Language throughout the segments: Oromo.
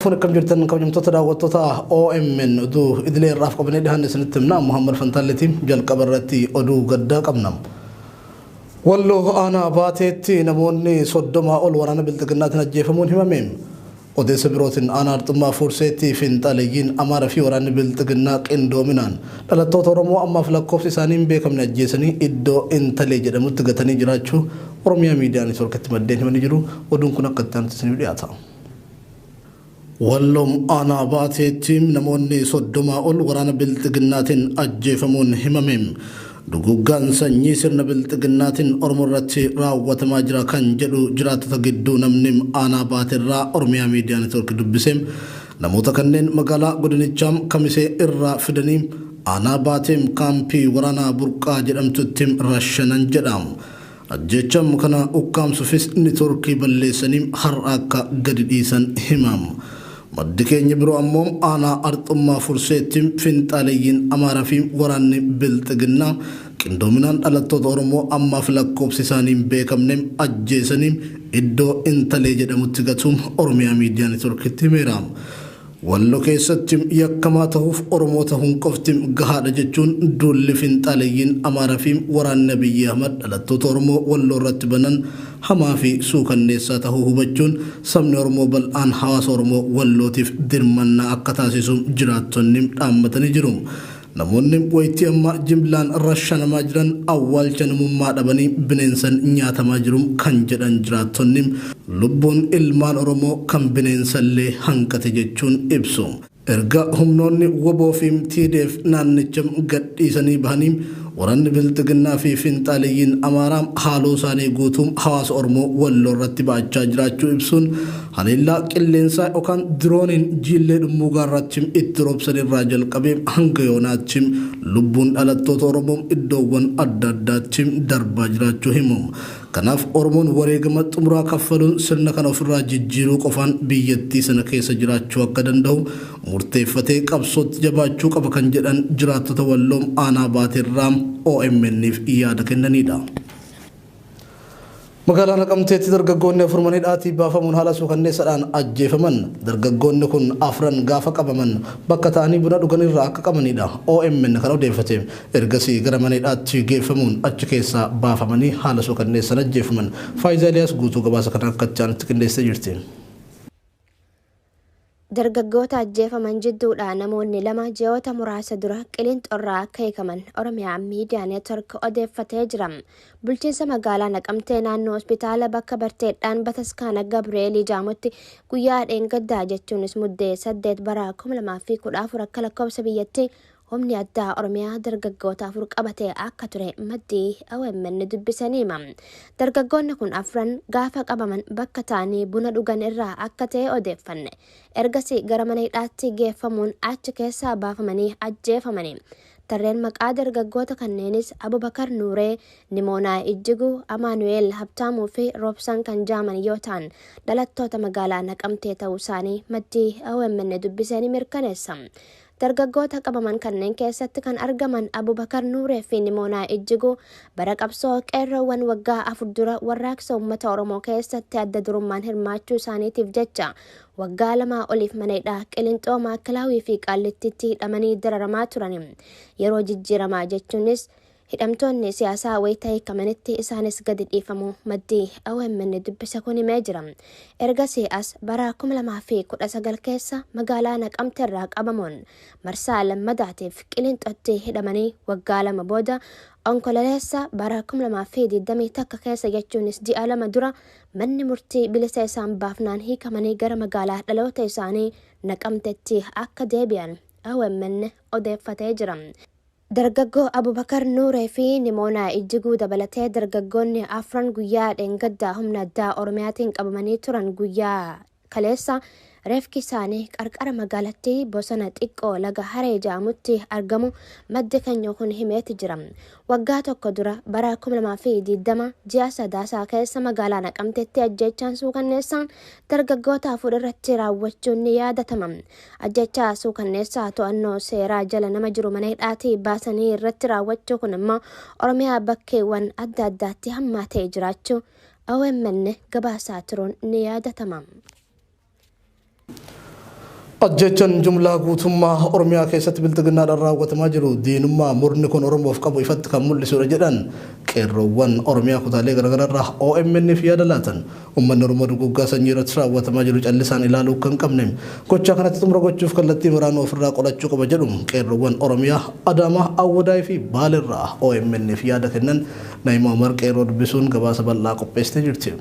Hordoftoon akkam jirtan kabajamtoota daawwattoota OMN oduu idilee irraaf qabnee dhiyaanne isinitti himna. Muhammad Fantaalleetiin jalqaba irratti oduu gaddaa qabna. Walloo aanaa baateetti namoonni 30 ol waraana bilxiginnaatiin ajjeefamuun himame. Odeessa birootiin aanaa Arxummaa Furseetti Finxaaleeyyiin Amaaraa fi waraanni bilxiginnaa qindoominaan dhalattoota Oromoo ammaaf lakkoofsi isaanii hin beekamne ajjeesanii iddoo Intalee jedhamutti gatanii jiraachuu Oromiyaa Miidiyaa Neetwoorkitti maddeen himanii jiru. Oduun kun akka itti aanutti dhiyaata. Walloo aanaa baateetti namoonni 30 ol waraana bilxiginnaatiin ajjeefamuun himame. Duguggaan sanyii sirna bilxiginnaatiin Oromoo irratti raawwatamaa jira kan jedhu jiraattota gidduu namni aanaa baateerraa Oromiyaa Miidiyaa Neetwoorkii dubbise. Namoota kanneen magaalaa Godinichaa Kamisee irraa fidanii aanaa baateem kaampii waraanaa Burqaa jedhamtutti rashanan jedhamu. Ajjechaan kana ukkaamsuufis neetwoorkii balleessanii har'a akka gadi dhiisan himamu. Maddi keenya biroo ammoo aanaa Arxummaa Furseetti Finxaaleeyyiin Amaaraa fi waraanni bilxiginnaa qindoominaan dhalattoota Oromoo ammaaf lakkoofsi isaanii hin beekamne ajjeesanii iddoo Intalee jedhamutti gatuun Oromiyaa Miidiyaa Neetwoorkitti himeera. Walloo keessatti yakkamaa ta'uuf Oromoo ta'uun qofti gahaadha jechuun duulli Finxaaleeyyiin Amaaraa fi waraanni Abiyyi Ahmad dhalattoota Oromoo Walloo irratti banan hamaa fi suukanneessaa ta'uu hubachuun sabni Oromoo bal'aan hawaasa Oromoo Wallootiif dirmannaa akka taasisu jiraattonni dhaammatanii jiru. Namoonni wayitii amma jimlaan rashanamaa jiran awwaalcha namummaa dhabanii bineensan nyaatamaa jiru kan jedhan jiraattonni lubbuun ilmaan Oromoo kan bineensallee hanqate jechuun ibsu. Erga humnoonni WBO fi TDF naannicha gadhiisanii bahanii waraanni bilxiginnaa fi Finxaaleeyyiin Amaaraa haaloo isaanii guutuun hawaasa Oromoo Walloo irratti ba'achaa jiraachuu ibsuun haleellaa qilleensaa yookaan dirooniin jiillee dhummuugaa irratti itti roobsan irraa jalqabee hanga yoonaatti lubbuun dhalattoota Oromoo iddoowwan adda addaatti darbaa jiraachuu himu. Kanaaf Oromoon wareegama xumuraa kaffaluun sirna kana ofirraa jijjiiruu qofaan biyyattii sana keessa jiraachuu akka danda'u murteeffatee qabsootti jabaachuu qaba kan jedhan jiraattota Walloo aanaa baateerraa OMN'if yaada kennanidha. Magaalaa Naqamteetti dargaggoonni 4 manidhaatii baafamuun haala suukanneessaadhaan ajjeefaman. Dargaggoonni kun 4 gaafa qabaman bakka ta'anii buna dhuganirraa akka qabanidha. OMN kan odeeffate ergasii gara manidhaatti geeffamuun achi keessaa baafamanii haala suukanneessaan ajjeefaman. Faayisaa Eliyaas guutuu gabaasa kana akka itti aanutti qindeessee jirti. Dargaggoota ajjeefaman jidduudha namoonni 2 ji'oota muraasa dura Qilinxoorraa akka hiikaman Oromiyaa Miidiyaa Neetwoork odeeffatee jira. Bulchiinsa magaalaa Naqamtee naannoo hospitaala bakka barteedhaan Bataskaana Gabreelii Jaamotti guyyaa dheengaddaa jechuunis muddee 8 bara 2014 akka lakkoofsa biyyatti humni addaa Oromiyaa dargaggoota 4 qabatee akka ture maddii OMN dubbisanii hima. Dargaggoonni kun 4 gaafa qabaman bakka ta'anii buna dhugan irraa akka ta'e odeeffanne. Ergasii gara mana hidhaatti geeffamuun achi keessaa baafamanii ajjeefamanii. Tarreen maqaa dargaggoota kanneenis Abubakar Nuuree, Nimoonaa Ijjiguu, Amaanu'eel Habtaamuu fi Roobsan kan jaaman yoo ta'an dhalattoota magaalaa Naqamtee ta'uu isaanii maddii OMN dubbisanii mirkaneessa. Dargaggoota qabaman kanneen keessatti kan argaman Abubakar Nuuree fi Nimoonaa Ijjiguu bara qabsoo qeerroowwan waggaa 4 dura warraaqsa uummata Oromoo keessatti adda durummaan hirmaachuu isaaniitiif jecha waggaa 2 oliif mana hidhaa Qilinxoo Maakalaawii fi Qaallittiitti hidhamanii dararamaa turan. Yeroo jijjiiramaa jechuunis hidhamtoonni siyaasaa wayita hiikamanitti isaanis gadi dhiifamuu maddii OMN dubbisa kun himee jira. Ergasii as bara 2019 keessa magaalaa Naqamteerraa qabamuun marsaa lammadaatiif Qilinxootti hidhamanii waggaa 2 booda onkololeessa bara 2021 keessa jechuunis ji'a 2 dura manni murtii bilisa isaan baafnaan hiikamanii gara magaalaa dhaloota isaanii Naqamteetti akka deebi'an OMN odeeffatee jira. Dargaggoo Abubakar Nuuree fi Nimoonaa Ijjiguu dabalatee dargaggoonni 4 guyyaa dheengaddaa humna addaa Oromiyaatiin qabamanii turan guyyaa kaleessa reefki isaanii qarqara magaalattii bosona xiqqoo laga Haree Jaamutti argamu maddi keenya kun himeeti jira. Waggaa tokko dura bara 2020 ji'a sadaasaa keessa magaalaa Naqamteetti ajjechaan suukanneessaan dargaggoota 4 irratti raawwachuun ni yaadatama. Ajjechaa suukanneessaa to'annoo seeraa jala nama jiru mana hidhaatii baasanii irratti raawwachuu kun immoo Oromiyaa bakkeewwan adda addaatti hammaatee jiraachuu OMN gabaasaa turuun ni yaadatama. Ajjechaan jumlaa guutummaa Oromiyaa keessatti biltiginnaadhaan raawwatamaa jiru diinummaa murni kun Oromoof qabu ifatti kan mul'isudha jedhan qeerroowwan Oromiyaa kutaalee garaagaraarraa OMN'f yaada laatan uummanni Oromoo duguggaa sanyii irratti raawwatamaa jiru callisaan ilaaluu kan qabne gochaa kanatti xumura gochuuf kallattii maraanuu ofirraa qolachuu qaba jedhu qeerroowwan Oromiyaa Adaamaa Awwadaay fi Baalirraa OMN'f yaada kennan Naayimaa Umar qeerroo dubbisuun gabaasa bal'aa qopheessitee jirti.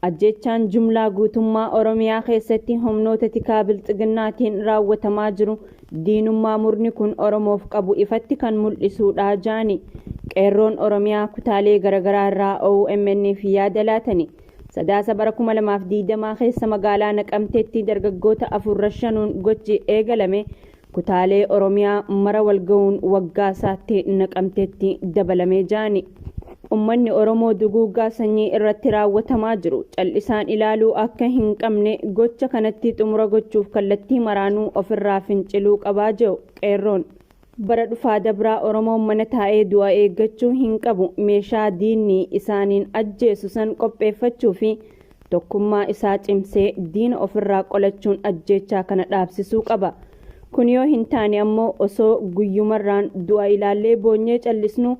Ajjechaan jumlaa guutummaa Oromiyaa keessatti humnoota tikaa bilxiginnaatiin raawwatamaa jiru diinummaa murni kun Oromoof qabu ifatti kan mul'isudha jaani qeerroon Oromiyaa kutaalee garaagaraa irraa OMN'f yaada laatani sadaasa bara 2020 keessa magaalaa Naqamteetti dargaggoota 4 gochi eegalame kutaalee Oromiyaa mara walga'uun waggaa isaatti Naqamteetti dabalame jaani. Uummanni Oromoo duguggaa sanyii irratti raawwatamaa jiru callisaan ilaaluu akka hin qabne gocha kanatti xumura gochuuf kallattii maraanuu ofirraa finciluu qabaa jiru qeerroon. Bara dhufaa dabraa Oromoon mana taa'ee du'a eeggachuu hin qabu meeshaa diinni isaaniin ajjeesu san qopheeffachuu fi tokkummaa isaa cimsee diina ofirraa qolachuun ajjechaa kana dhaabsisuu qaba. Kun yoo hin taane ammoo osoo guyyumarraan du'a ilaallee boonyee callisnu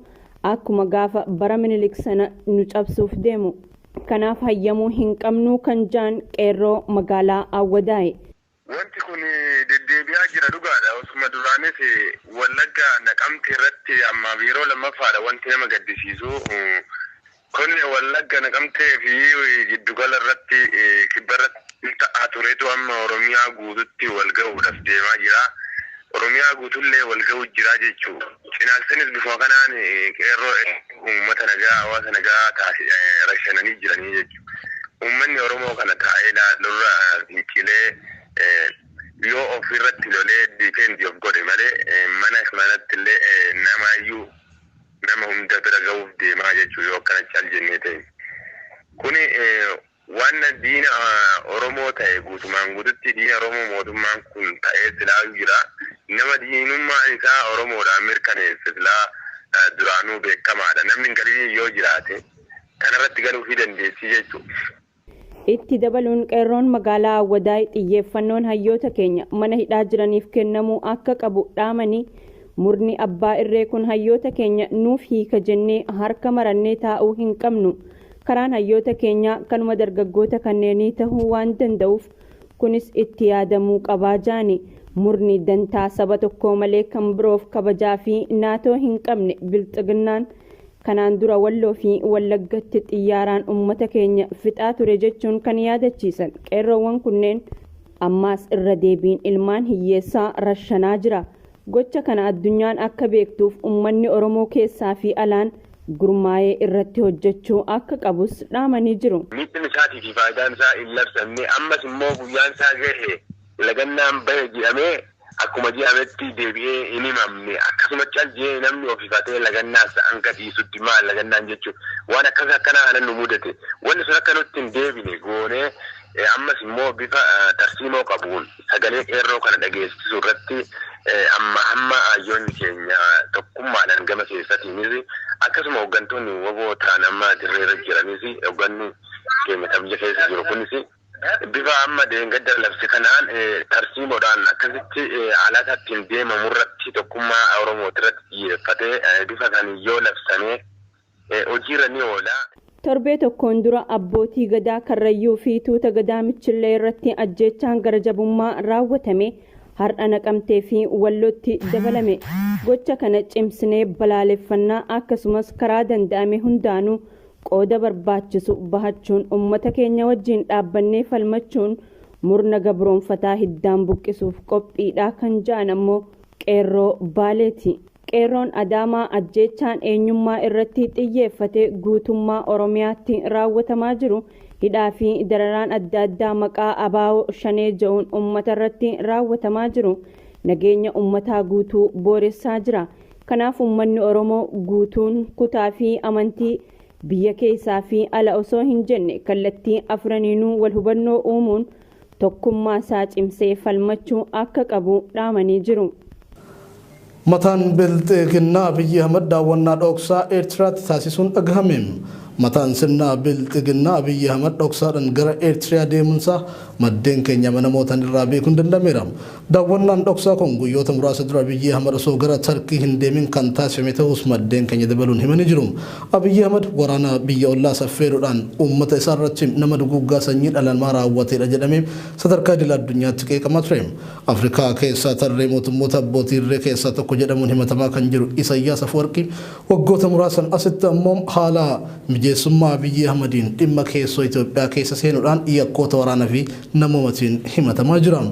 akkuma gaafa bara Minilik sana nu cabsuuf deemu kanaaf hayyamuu hin qabnu kan jaan qeerroo magaalaa Awwadaay. Wanti kun deddeebi'aa jira dhugaadha. Osuma duraanis Wallagga Naqamtee irratti amma yeroo lammaffaadha wanti nama gaddisiisu. Kun Wallagga Naqamtee fi giddugala irratti kibba irratti ta'aa turetu amma Oromiyaa guututti wal ga'uudhaaf deemaa jira. Oromiyaa guutullee wal ga'uu jira jechuudha. Cinaalsinis bifuma kanaan qeerroo uummata nagaa hawaasa nagaa rashananii jiranii jechuudha. Uummanni Oromoo kana taa'ee lolirra fincilee yoo ofirratti lolee difeendi of godhe malee manatti illee nama hunda bira ga'uuf deemaa jechuudha yoo akkana caal jennee ta'e. Kuni waan diina Oromoo ta'e guutumaan guututti diina Oromoo mootummaan kun ta'ee silaa jira. Nama diinummaan isaa Oromoodhaan mirkaneesse silaa duraanuu beekamaadha. Namni galii yoo jiraate kanarratti galuu fi dandeessi jechuudha. Itti dabaluun qeerroon magaalaa Awwadaay xiyyeeffannoon hayyoota keenya mana hidhaa jiraniif kennamuu akka qabu dhaamanii murni abbaa irree kun hayyoota keenya nuuf hiika jennee harka marannee taa'uu hin qabnu. Karaan hayyoota keenya kanuma dargaggoota kanneenii tahuu waan danda'uuf kunis itti yaadamuu qabaa jaani. Murni dantaa saba tokko malee kan biroof kabajaa fi naatoo hin qabne bilxiginnaan kanaan dura Walloo fi Wallaggatti xiyyaaraan uummata keenya fixaa ture jechuun kan yaadachiisan qeerroowwan kunneen ammaas irra deebiin ilmaan hiyyeessaa rashanaa jira. Gocha kana addunyaan akka beektuuf uummanni Oromoo keessaa fi alaan gurmaa'ee irratti hojjechuu akka qabus dhaamanii jiru. Miidhaan isaatii fi faayidaan isaa hin labsamne ammas immoo guyyaan isaa gahe lagannaan bahe jedhamee akkuma jedhametti deebi'ee hin himamne akkasuma caljee namni ofiifatee lagannaas hanga dhiisutti maal lagannaan jechuun waan akkanaa kana nu mudate wanni sun akka nutti hin deebine goonee ammas immoo bifa tarsiimoo qabuun sagalee qeerroo kana dhageessisuu irratti amma hayyoonni keenya tokkummaadhaan gama keessatiinis akkasuma hooggantoonni waboo ta'an amma dirreerra jiranis hoogganni keenya biyya keessa jiru kunis bifa amma deengadda labse kanaan tarsiimoodhaan akkasitti alaata ittiin deemamu irratti tokkummaa Oromooti irratti xiyyeeffatee bifa kan yoo labsamee hojiirra ni oola. Torbee tokkoon dura abbootii gadaa Karrayyuu fi tuuta gadaa Michillee irratti ajjechaan gara jabummaa raawwatame har'a Naqamtee fi Wallootti dabalame. Gocha kana cimsinee balaaleffannaa akkasumas karaa danda'ame hundaanuu qooda barbaachisu bahachuun uummata keenya wajjin dhaabbannee falmachuun murna gabroonfataa hiddaan buqqisuuf qophiidha kan jaan ammoo qeerroo Baaleeti. Qeerroon Adaamaa ajjechaan eenyummaa irratti xiyyeeffate guutummaa Oromiyaatti raawwatamaa jiru hidhaa fi dararaan adda addaa maqaa abaa'oo shanee ja'uun uummata irratti raawwatamaa jiru nageenya uummataa guutuu booressaa jira. Kanaaf uummanni Oromoo guutuun kutaa fi amantii biyya keessaa fi ala osoo hin jenne kallattii afraniinuu wal hubannoo uumuun tokkummaa isaa cimsee falmachuu akka qabu dhaamanii jiru. Mataan bilxiginnaa Abiyyi Ahmad daawwannaa dhoksaa Eertiraatti taasisuun dhagahame. mataan sirna bilxiginnaa Abiyyi Ahmad dhoksaadhaan gara Eertiriyaa deemuunsaa maddeen keenya namoota irraa beekuun danda'ameera. Daawwannaan dhoksaa kun guyyoota muraasa dura Abiyyi Ahmad osoo gara Tarkii hin deemin kan taasifame ta'us maddeen keenya dabaluun himanii jiru. Abiyyi Ahmad waraana biyya ollaa saffeeruudhaan uummata isaa irratti nama duguggaa sanyii dhala namaa raawwateedha jedhamee sadarkaa idil addunyaatti qeeqamaa ture. Afrikaa keessaa tarree mootummoota abbootii irree keessaa tokko jedhamuun himatamaa kan jiru Isaayyaas Afwerqii waggoota muraasan asitti ammoo haala mijeessummaa Abiyyi Ahmadiin dhimma keessoo Itoophiyaa keessa seenuudhaan yakkoota waraanaa fi namoomatiin himatamaa jira.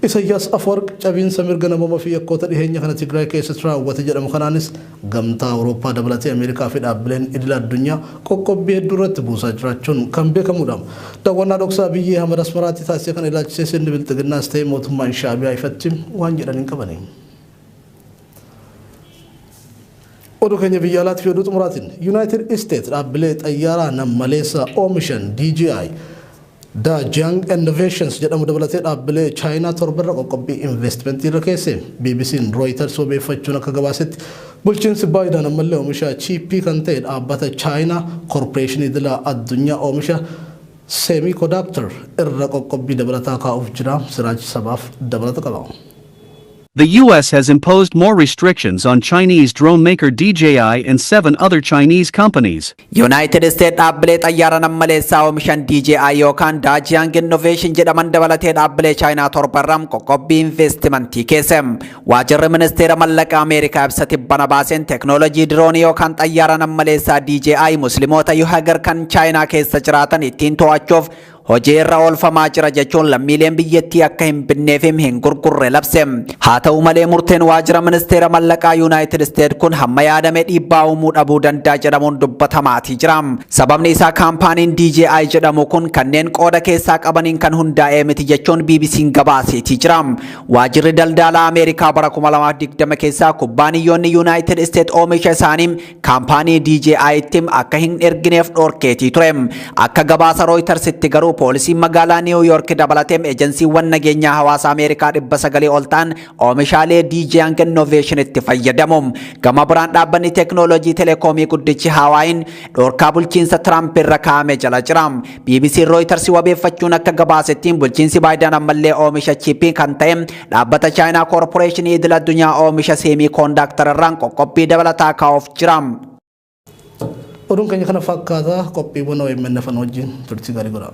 Isaayyaas Afwerqii cabiinsa mirga namoomaa fi yakkoota dhiheenya kana Tigraay keessatti raawwate jedhamu kanaanis gamtaa Awurooppaa dabalatee Ameerikaa fi dhaabbileen idil addunyaa qoqqobbii hedduu irratti buusaa jiraachuun kan beekamudha. Daawwannaa dhoksaa Abiyyi Ahmad Asmaraatti taasise kan ilaalchisee sirni bilxiginnaas ta'ee mootummaan Shaabiyaa ifatti waan jedhaniin qabani. Oduu keenya biyya alaatti fi oduu xumuraatiin United States dhaabbilee xayyaaraa nammaleessa oomishan DJI Dajiang Innovations jedhamu dabalatee dhaabbilee Chaayinaa torbarra qoqqobbii investimentii irra keesse. BBC'n Reuters odeeffachuun akka gabaasetti bulchiinsi Baayiden ammallee oomisha chiippii kan ta'e dhaabbata Chaayinaa Corporation idilaa addunyaa oomisha Semiconductor irra qoqqobbii dabalataa kaa'uuf jira. Siraaj sabaaf dabalata qaba. The U.S. has imposed more restrictions on Chinese drone maker DJI and 7 other Chinese companies. United States dhaabbilee xayyaara nammaleessaa oomishan DJI yookaan Dajiang Innovation jedhaman dabalatee dhaabbilee Chaayinaa torbarram qoqqobbii investimentii keesse. Waajjirri ministeera mallaqa Ameerikaa ibsa tibbana baaseen teknoolojii diroonii yookaan xayyaara nammaleessaa DJI musliimoota Yuhagar kan Chaayinaa keessa jiraatan ittiin to'achuuf hojii irra oolfamaa jira jechuun lammiileen biyyattii akka hin binneef hin gurgurre labse. Haa ta'u malee murteen waajjira ministeera mallaqaa United States kun hamma yaadame dhiibbaa uumuu dhabuu danda'a jedhamuun dubbatamaatii jira. Sababni isaa kaampaaniin DJI jedhamu kun kanneen qooda keessaa qabaniin kan hundaa'e miti jechuun BBC'n gabaaseetii jira. Waajjirri daldalaa Ameerikaa bara 2020 keessaa kubbaaniyyoonni United States oomisha isaanii kaampaanii DJI'tti akka hin ergineef dhorkeetii ture. Akka gabaasa Reuters itti garuu poolisiin magaalaa New York dabalatee ejensiiwwan nageenyaa hawaasa Ameerikaa 900 ol ta'an oomishaalee Dajiang Innovation itti fayyadamu. Gama biraan dhaabbanni teknoolojii telekoomii guddichi Hawaayin dhorkaa bulchiinsa Trump irra kaa'ame jala jira. BBC Reuters wabeeffachuun akka gabaasettiin bulchiinsi Baayiden ammallee oomisha chiippii kan ta'e dhaabbata China Corporation idil addunyaa oomisha Semiconductor irraan qoqqobbii dabalataa kaa'uuf jira. Oduun keenya kana fakkaata qophiiwwan OMN wajjin turtii gaarii godhaa.